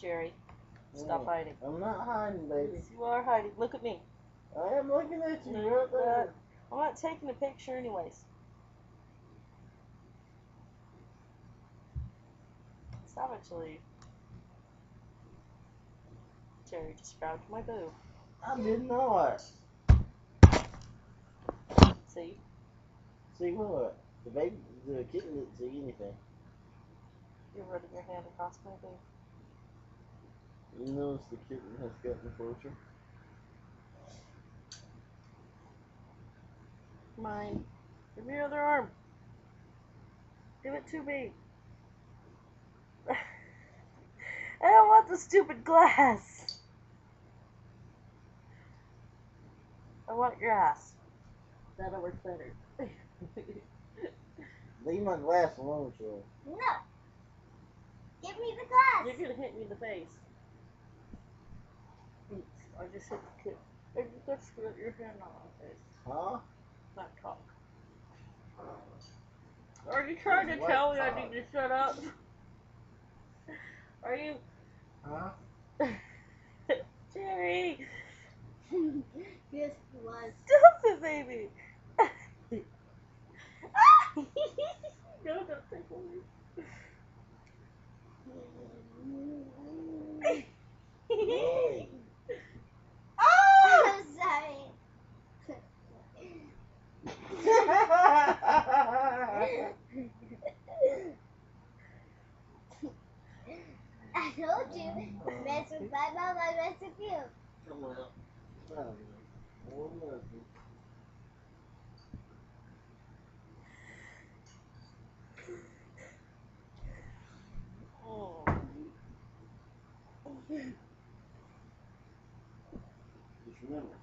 Jerry. Stop hiding. I'm not hiding, baby. Yes, you are hiding. Look at me. I am looking at you right there. I'm not taking a picture anyways. Savagely. Jerry just grabbed my boob. I did not. See? See what? The kitten didn't see anything. You're running your hand across my boob. You notice the kitten has gotten closer? Mine. Give me your other arm. Give it to me. I don't want the stupid glass. I want your ass. That'll work better. Leave my glass alone, Cheryl. No. Give me the glass. You're gonna hit me in the face. Oops, I just hit the kid. I just put your hand on my face. Huh? Not talk. Are you trying to tell me I need to shut up? Are you? Huh? Jerry! Yes, it was. Stop it, baby! No, don't tickle me. I'm sorry. I told you. Mess with my mom, I mess with you. Come on. One nothing. Oh. Just remember,